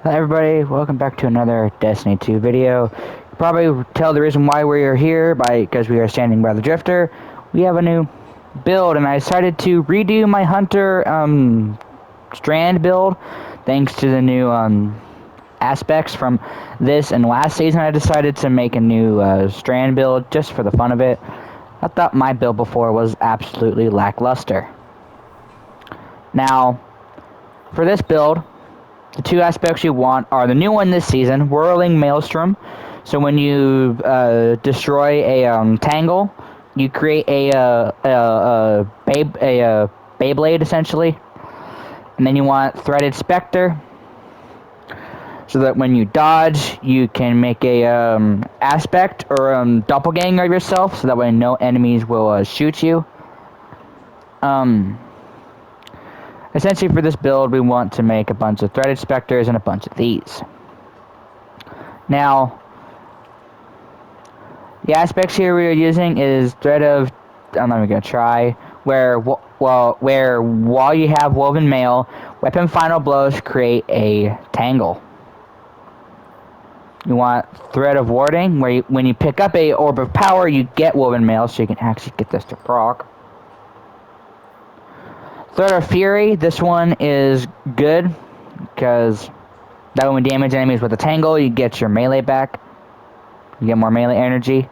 Hello everybody, welcome back to another Destiny 2 video. You probably tell the reason why we're here because we are standing by the drifter. We have a new build and I decided to redo my Hunter Strand build thanks to the new aspects from this and last season. I decided to make a new Strand build just for the fun of it. I thought my build before was absolutely lackluster. Now, for this build, the two aspects you want are the new one this season, Whirling Maelstrom. So when you destroy a Tangle, you create a Beyblade essentially, and then you want Threaded Spectre, so that when you dodge, you can make a aspect or doppelganger of yourself, so that way no enemies will shoot you. Essentially for this build, we want to make a bunch of Threaded Spectres and a bunch of these. Now, the aspects here we are using is Thread of, I'm not even going to try, where while you have Woven Mail, Weapon Final Blows create a Tangle. You want Thread of Warding, where when you pick up a Orb of Power, you get Woven Mail, so you can actually get this to proc. Thread of Fury, this one is good, because that when we damage enemies with a Tangle, you get your melee back. You get more melee energy.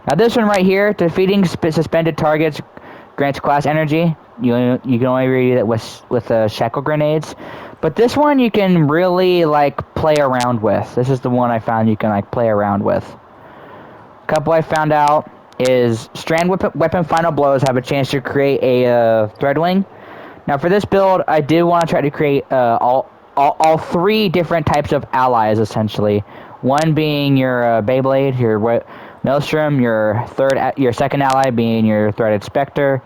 Now this one right here, defeating suspended targets grants class energy. You can only read it with shackle grenades. But this one you can really play around with. This is the one I found you can play around with. A couple I found out is Strand weapon Final Blows have a chance to create a Threadwing. Now for this build, I did want to try to create all three different types of allies essentially. One being your Beyblade, your Maelstrom, your second ally being your Threaded Spectre,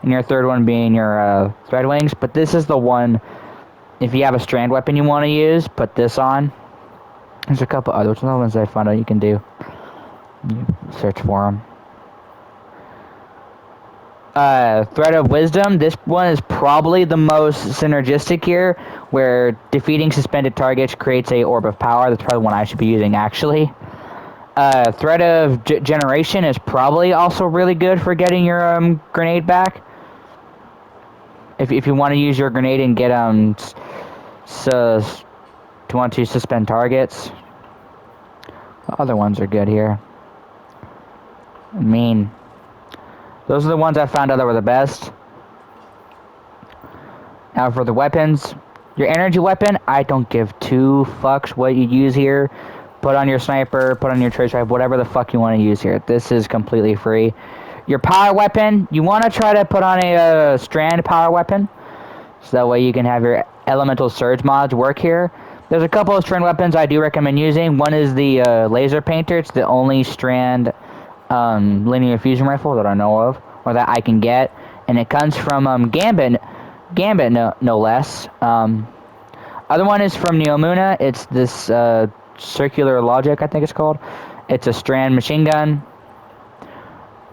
and your third one being your Threadwings. But this is the one, if you have a Strand weapon you want to use, put this on. There's a couple other ones I found out you can do. You search for them. Thread of Wisdom, this one is probably the most synergistic here, where defeating suspended targets creates a Orb of Power. That's probably one I should be using actually. Thread of Generation is probably also really good for getting your grenade back. If you want to use your grenade and get to suspend targets. The other ones are good here. I mean, those are the ones I found out that were the best. Now for the weapons, your energy weapon, I don't give two fucks what you use here. Put on your sniper, put on your trace rifle, whatever the fuck you want to use here. This is completely free. Your power weapon, you want to try to put on a Strand power weapon, so that way you can have your elemental surge mods work here. There's a couple of Strand weapons I do recommend using. One is the laser painter. It's the only Strand linear fusion rifle that I know of, or that I can get, and it comes from Gambit no less. Other one is from Neomuna. It's this Circular Logic, I think it's called. It's a Strand machine gun.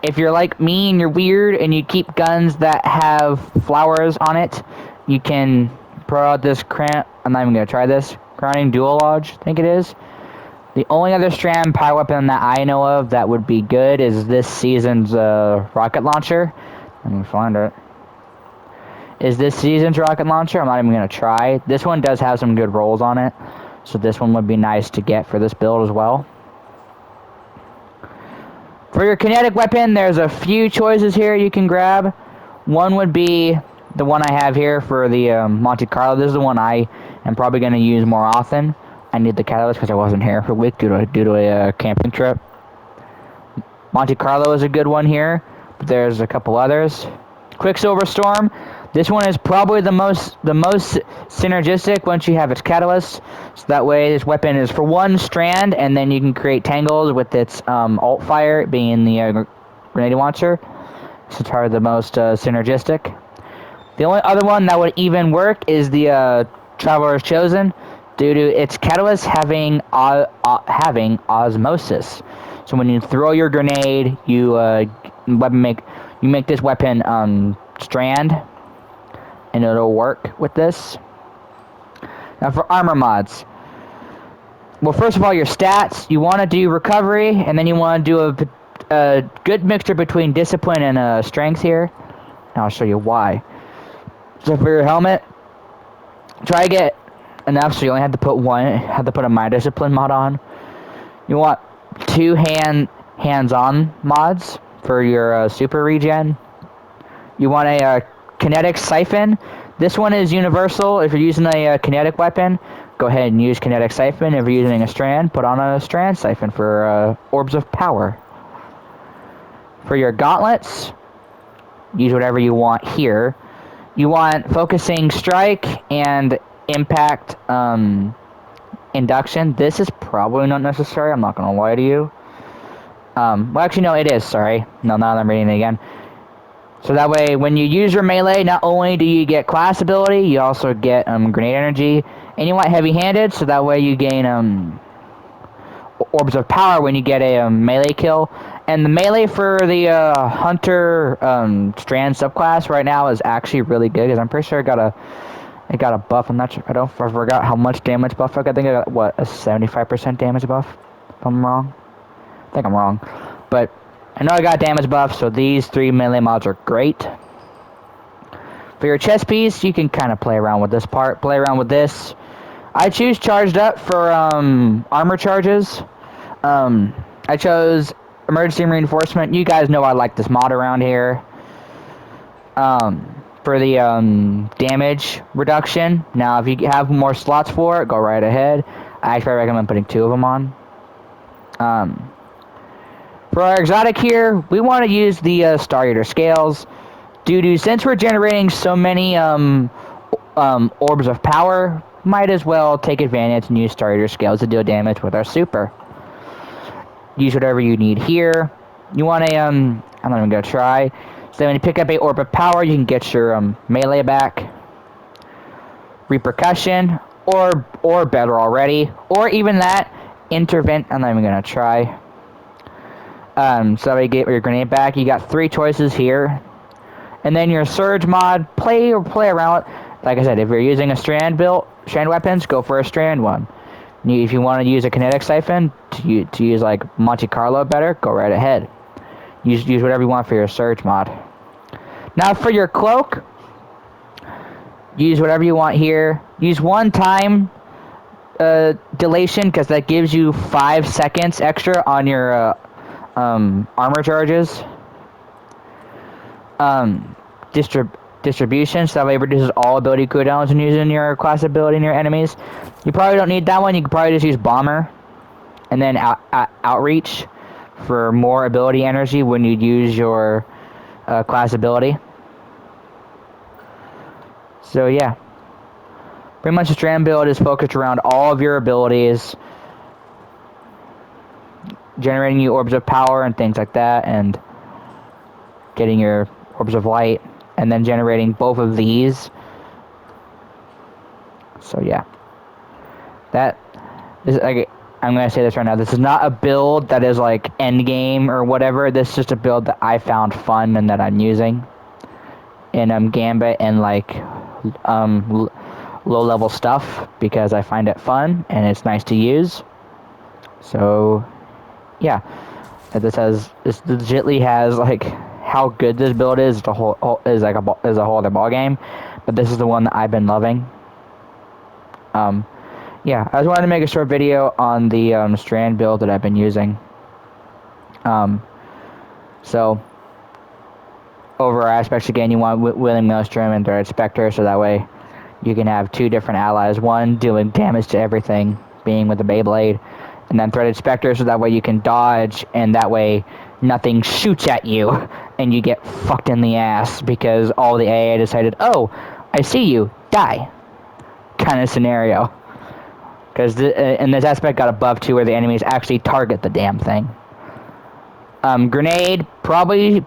If you're like me and you're weird and you keep guns that have flowers on it, you can pro out this I'm not even gonna try this. Crowning DUOLOGUE, I think it is. The only other Strand power weapon that I know of that would be good is this season's rocket launcher. Let me find it. Is this season's rocket launcher? I'm not even gonna try. This one does have some good rolls on it, so this one would be nice to get for this build as well. For your kinetic weapon, there's a few choices here you can grab. One would be the one I have here for the Monte Carlo. This is the one I am probably going to use more often. I need the catalyst because I wasn't here for a week due to a camping trip. Monte Carlo is a good one here, but there's a couple others. Quicksilver Storm. This one is probably the most synergistic once you have its catalyst. So that way this weapon is for one Strand, and then you can create tangles with its alt fire being the grenade launcher. So it's probably the most synergistic. The only other one that would even work is the Traveler's Chosen, due to its catalyst having osmosis. So when you throw your grenade, you make this weapon Strand, and it'll work with this. Now for armor mods, well, first of all, your stats. You want to do recovery, and then you want to do a good mixture between discipline and strength here. And I'll show you why. So for your helmet, try to get enough so you only have to put a My Discipline mod on. You want 2 hands-on mods for your super regen. You want a kinetic siphon. This one is universal. If you're using a kinetic weapon, go ahead and use kinetic siphon. If you're using a strand, put on a strand siphon for orbs of power. For your gauntlets, use whatever you want here. You want focusing strike and impact induction. This is probably not necessary. I'm not gonna lie to you. Well, actually, no, it is. Sorry. No, now I'm reading it again. So that way, when you use your melee, not only do you get class ability, you also get grenade energy. And you want heavy-handed, so that way you gain orbs of power when you get a melee kill. And the melee for the Hunter Strand subclass right now is actually really good, because I'm pretty sure it got a buff. I'm not sure. I forgot how much damage buff I got. I think I got, what, a 75% damage buff, if I'm wrong. I think I'm wrong. But I know I got damage buff, so these 3 melee mods are great. For your chest piece, you can kind of play around with this part. Play around with this. I choose charged up for armor charges. I chose emergency reinforcement. You guys know I like this mod around here. For the damage reduction. Now, if you have more slots for it, go right ahead. I actually recommend putting 2 of them on. For our exotic here, we want to use the Star Eater scales. Since we're generating so many orbs of power, might as well take advantage and use Star Eater scales to deal damage with our super. Use whatever you need here. You want a I'm not even gonna try. So when you pick up a orb of power, you can get your melee back. Repercussion, or better already, or even that intervent. I'm not even gonna try. So you get your grenade back. You got 3 choices here, and then your surge mod. Play around. Like I said, if you're using a strand weapons, go for a strand one. If you want to use a kinetic siphon to use like Monte Carlo better, go right ahead. Use whatever you want for your surge mod. Now for your cloak, use whatever you want here. Use 1 time dilation, because that gives you 5 seconds extra on your armor charges. Distribution, so that way it reduces all ability cooldowns when using your class ability in your enemies. You probably don't need that one. You can probably just use bomber, and then outreach for more ability energy when you use your class ability. So yeah, pretty much the Strand build is focused around all of your abilities, generating you orbs of power and things like that, and getting your orbs of light, and then generating both of these. So yeah, that is like, I'm gonna say this right now. This is not a build that is like end game or whatever. This is just a build that I found fun and that I'm using in Gambit and like low level stuff, because I find it fun and it's nice to use. So yeah, this legitly has like, how good this build is a whole other ball game, but this is the one that I've been loving. Yeah, I just wanted to make a short video on the Strand build that I've been using. So over aspects, again, you want Willing Maelstrom and Threaded Spectre, so that way you can have 2 different allies, one doing damage to everything, being with the Beyblade, and then Threaded Spectre, so that way you can dodge, and that way nothing shoots at you and you get fucked in the ass because all the AA decided, oh, I see you, die, kind of scenario. Because in this aspect got a buff too, where the enemies actually target the damn thing. Grenade, probably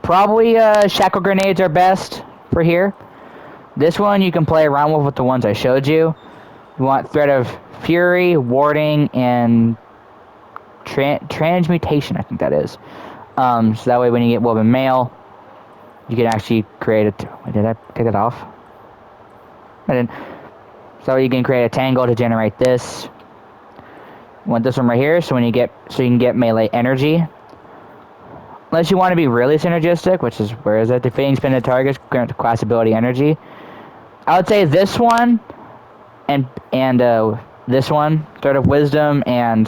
shackle grenades are best for here. This one you can play around with the ones I showed you. You want Thread of Fury, Warding, and Transmutation, I think that is. So that way when you get Woven Mail, you can actually create a... Did I take it off? I didn't. So you can create a tangle to generate this. You want this one right here, so you can get melee energy. Unless you want to be really synergistic, which is, where is it? Defeating spin targets, grant class ability energy. I would say this one and this one, Thread of Wisdom and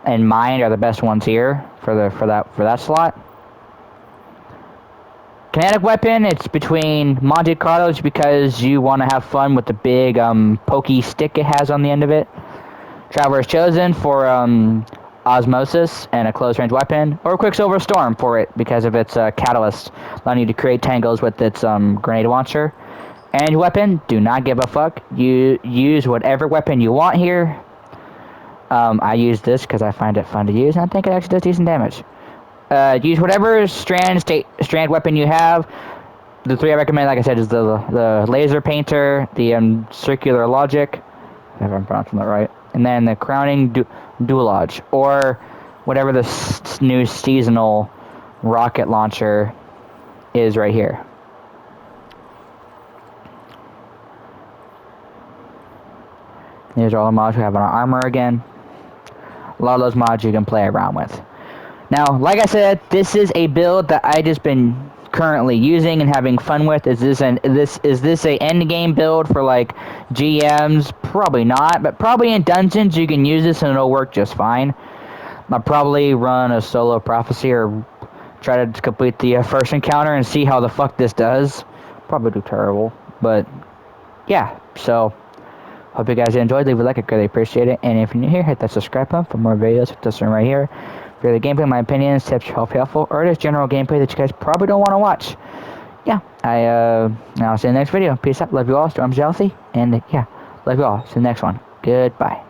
Mind are the best ones here for that slot. Kinetic weapon, it's between MONTE CARLO because you want to have fun with the big pokey stick it has on the end of it. Traveler's Chosen for Osmosis and a close range weapon, or Quicksilver Storm for it because of its catalyst, allowing you to create tangles with its grenade launcher. And weapon, do not give a fuck. You use whatever weapon you want here. I use this because I find it fun to use, and I think it actually does decent damage. Use whatever strand weapon you have. The three I recommend, like I said, is the laser painter, the circular logic, if I'm pronouncing that right, and then the crowning DUOLOGUE, or whatever the new seasonal rocket launcher is right here. These are all the mods we have on our armor again. A lot of those mods you can play around with. Now, like I said, this is a build that I just been currently using and having fun with. Is this a end game build for like GMs? Probably not, but probably in dungeons you can use this and it'll work just fine. I'll probably run a solo prophecy or try to complete the first encounter and see how the fuck this does. Probably do terrible, but yeah. So hope you guys enjoyed. Leave a like, I greatly appreciate it. And if you're new here, hit that subscribe button for more videos like this one right here. For the gameplay, my opinions, tips, helpful, or just general gameplay that you guys probably don't want to watch. Yeah, I'll see you in the next video. Peace out. Love you all. Storm's jealousy. And yeah, love you all. See you in the next one. Goodbye.